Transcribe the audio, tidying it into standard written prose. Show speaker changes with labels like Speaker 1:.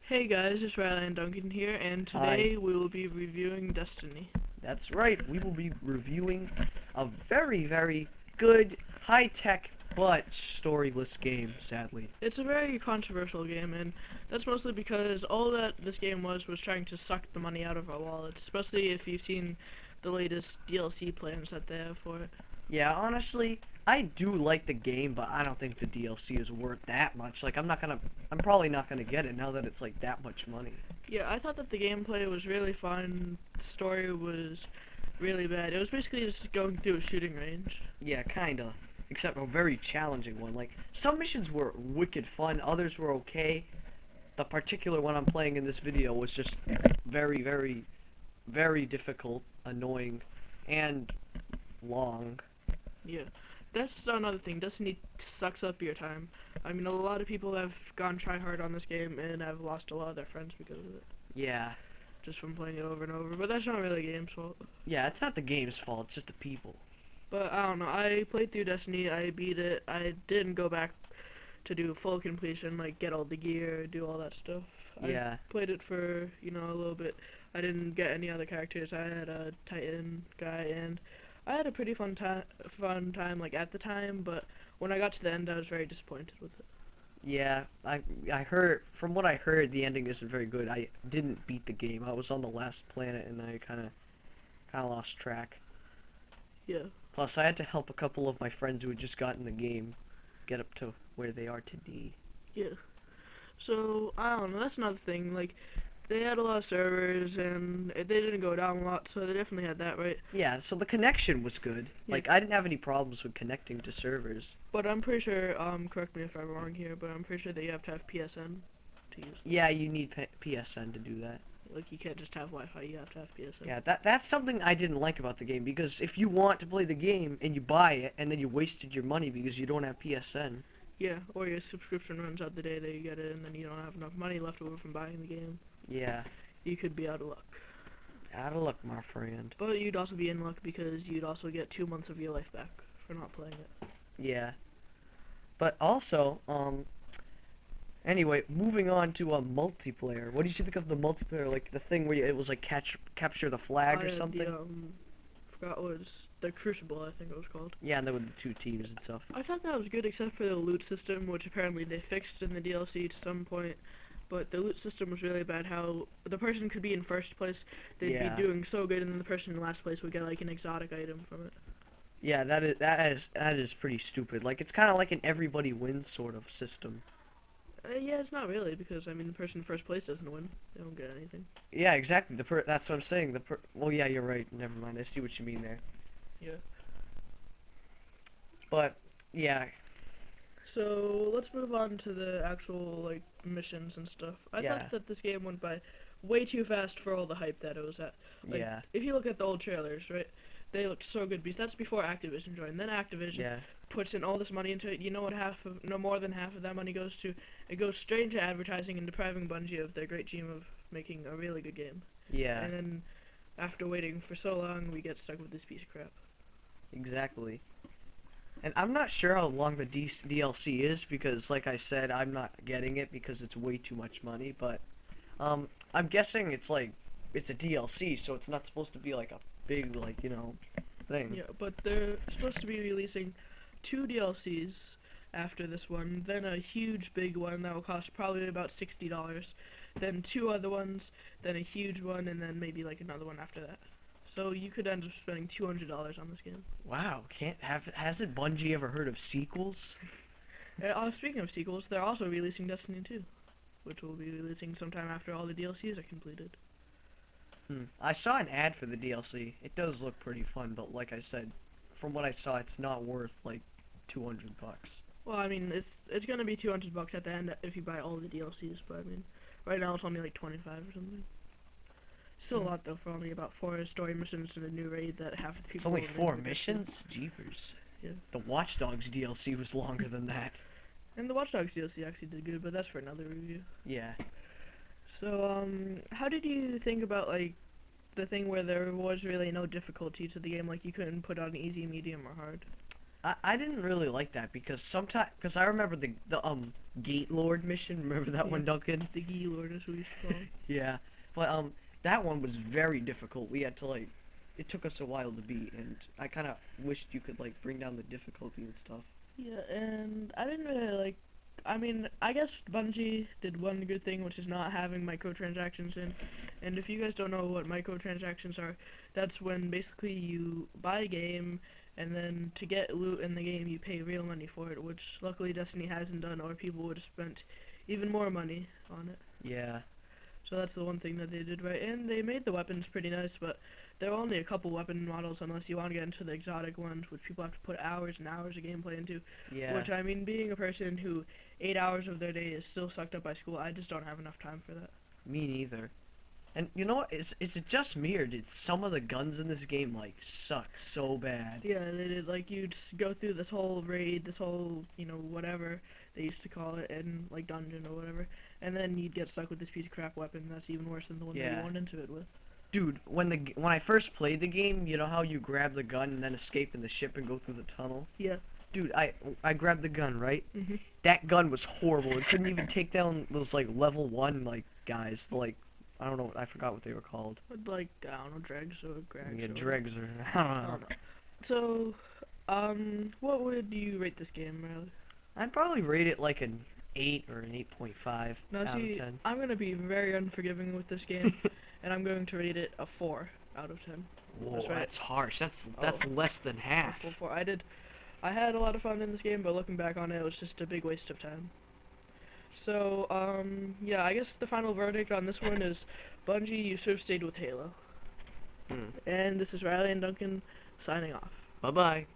Speaker 1: Hey guys, it's Riley and Duncan here, and
Speaker 2: Hi.
Speaker 1: today we will be reviewing Destiny.
Speaker 2: That's right. We will be reviewing a very, very good, high-tech, but storyless game, sadly.
Speaker 1: It's a very controversial game, and that's mostly because all that this game was trying to suck the money out of our wallets, especially if you've seen the latest DLC plans that they have for it.
Speaker 2: Yeah, honestly, I do like the game, but I don't think the DLC is worth that much. Like, I'm probably not gonna get it now that it's like that much money.
Speaker 1: Yeah, I thought that the gameplay was really fun, the story was really bad. It was basically just going through a shooting range.
Speaker 2: Yeah, kinda. Except a very challenging one. Like, some missions were wicked fun, others were okay. The particular one I'm playing in this video was just very, very, very difficult, annoying, and long.
Speaker 1: Yeah, that's another thing. Destiny sucks up your time. I mean, a lot of people have gone try hard on this game and have lost a lot of their friends because of it,
Speaker 2: Yeah.
Speaker 1: just from playing it over and over. But that's not really the game's fault.
Speaker 2: Yeah, it's not the game's fault, it's just the people.
Speaker 1: But I don't know. I played through Destiny. I beat it. I didn't go back to do full completion, like get all the gear, do all that stuff. I
Speaker 2: Yeah.
Speaker 1: played it for a little bit. I didn't get any other characters. I had a Titan guy, and I had a pretty fun time like at the time. But when I got to the end, I was very disappointed with it.
Speaker 2: Yeah, I heard from what I heard the ending isn't very good. I didn't beat the game. I was on the last planet and I kinda lost track.
Speaker 1: Yeah,
Speaker 2: Plus I had to help a couple of my friends who had just gotten the game get up to where they are today.
Speaker 1: yeah. So I don't know. That's another thing. Like they had a lot of servers, and they didn't go down a lot, so they definitely had that right.
Speaker 2: Yeah, so the connection was good.
Speaker 1: Yeah.
Speaker 2: Like I didn't have any problems with connecting to servers.
Speaker 1: But I'm pretty sure, correct me if I'm wrong here, but I'm pretty sure that you have to have PSN to use them.
Speaker 2: Yeah, you need PSN to do that.
Speaker 1: Like, you can't just have Wi-Fi, you have to have PSN.
Speaker 2: Yeah, that's something I didn't like about the game, because if you want to play the game and you buy it and then you wasted your money because you don't have PSN.
Speaker 1: Yeah, or your subscription runs out the day that you get it, and then you don't have enough money left over from buying the game.
Speaker 2: Yeah,
Speaker 1: You could be out of luck.
Speaker 2: out of luck, my friend.
Speaker 1: But you'd also be in luck because you'd also get 2 months of your life back for not playing it.
Speaker 2: Yeah. But also, anyway, moving on to a multiplayer. What did you think of the multiplayer? Like the thing where it was like capture the flag or something?
Speaker 1: Forgot what it was, the Crucible, I think it was called.
Speaker 2: Yeah, and then with the two teams and stuff.
Speaker 1: I thought that was good except for the loot system, which apparently they fixed in the DLC to some point. But the loot system was really bad. How the person could be in first place, they'd
Speaker 2: Yeah.
Speaker 1: be doing so good, and then the person in last place would get like an exotic item from it.
Speaker 2: Yeah, that is pretty stupid. Like it's kind of like an everybody wins sort of system.
Speaker 1: Yeah, it's not really because I mean the person in first place doesn't win; they don't get anything.
Speaker 2: Yeah, exactly. That's what I'm saying. Well, yeah, you're right. Never mind. I see what you mean there.
Speaker 1: Yeah.
Speaker 2: But yeah,
Speaker 1: So let's move on to the actual like missions and stuff. I
Speaker 2: yeah,
Speaker 1: thought that this game went by way too fast for all the hype that it was at. Like,
Speaker 2: yeah,
Speaker 1: if you look at the old trailers, right? They looked so good because that's before Activision joined. Then Activision
Speaker 2: yeah,
Speaker 1: puts in all this money into it. You know what no more than half of that money goes to? It goes straight into advertising and depriving Bungie of their great dream of making a really good game.
Speaker 2: yeah.
Speaker 1: And then after waiting for so long, we get stuck with this piece of crap.
Speaker 2: Exactly. And I'm not sure how long the DLC is because, like I said, I'm not getting it because it's way too much money. But I'm guessing it's a DLC, so it's not supposed to be like a big thing.
Speaker 1: Yeah, but they're supposed to be releasing 2 DLCs after this one, then a huge big one that will cost probably about $60, then 2 other ones, then a huge one, and then maybe like another one after that. So you could end up spending $200 on this game.
Speaker 2: Wow, hasn't Bungie ever heard of sequels?
Speaker 1: Speaking of sequels, they're also releasing Destiny 2, which will be releasing sometime after all the DLCs are completed.
Speaker 2: I saw an ad for the DLC. It does look pretty fun, but like I said, from what I saw, it's not worth like 200 bucks.
Speaker 1: Well, I mean, it's gonna be $200 at the end if you buy all the DLCs, but I mean, right now it's only like 25 or something. Still a lot though for only about 4 story missions and a new raid that half the people.
Speaker 2: It's only
Speaker 1: will
Speaker 2: 4
Speaker 1: never get to.
Speaker 2: missions? Jeepers.
Speaker 1: Yeah.
Speaker 2: The Watch Dogs DLC was longer than that.
Speaker 1: And the Watch Dogs DLC actually did good, but that's for another review.
Speaker 2: Yeah.
Speaker 1: So, how did you think about like the thing where there was really no difficulty to the game, like you couldn't put on easy, medium, or hard?
Speaker 2: I didn't really like that because because I remember the Gate Lord mission. Remember that
Speaker 1: Yeah.
Speaker 2: one, Duncan?
Speaker 1: The Gee Lord is what we used to call him.
Speaker 2: Yeah, but that one was very difficult. We had to like, it took us a while to beat, and I kind of wished you could like bring down the difficulty and stuff.
Speaker 1: Yeah, and I didn't really like. I mean, I guess Bungie did one good thing, which is not having microtransactions in. And if you guys don't know what microtransactions are, that's when basically you buy a game, and then to get loot in the game, you pay real money for it, which luckily Destiny hasn't done, or people would have spent even more money on it.
Speaker 2: Yeah,
Speaker 1: So that's the one thing that they did right. And they made the weapons pretty nice, but there are only a couple weapon models unless you want to get into the exotic ones, which people have to put hours and hours of gameplay into.
Speaker 2: yeah.
Speaker 1: Which, I mean, being a person who 8 hours of their day is still sucked up by school, I just don't have enough time for that.
Speaker 2: Me neither. And you know what? Is it just me or did some of the guns in this game like suck so bad?
Speaker 1: Yeah, they did, like, you just go through this whole raid, this whole, you know, whatever they used to call it, in, like, dungeon or whatever, and then you'd get stuck with this piece of crap weapon that's even worse than the one that
Speaker 2: Yeah.
Speaker 1: you went into it with.
Speaker 2: Dude, when I first played the game, you know how you grab the gun and then escape in the ship and go through the tunnel?
Speaker 1: Yeah.
Speaker 2: Dude, I grabbed the gun, right?
Speaker 1: Mhm.
Speaker 2: That gun was horrible. It couldn't even take down those like level 1 like guys, the like I don't know, I forgot what they were called.
Speaker 1: Like, I don't know, dregs or grags.
Speaker 2: Yeah,
Speaker 1: or
Speaker 2: dregs or I
Speaker 1: I
Speaker 2: don't know.
Speaker 1: don't know. So, what would you rate this game, Riley?
Speaker 2: I'd probably rate it like an 8 or an 8.5
Speaker 1: Now,
Speaker 2: out
Speaker 1: see,
Speaker 2: of 10.
Speaker 1: I'm gonna be very unforgiving with this game, and I'm going to rate it a 4 out of 10.
Speaker 2: Whoa,
Speaker 1: That's right.
Speaker 2: that's harsh. That's
Speaker 1: Oh.
Speaker 2: less than
Speaker 1: A
Speaker 2: half.
Speaker 1: full 4. I had a lot of fun in this game, but looking back on it, it was just a big waste of time. So, yeah, I guess the final verdict on this one is Bungie, you should have stayed with Halo.
Speaker 2: Hmm.
Speaker 1: And this is Riley and Duncan signing off.
Speaker 2: Bye-bye.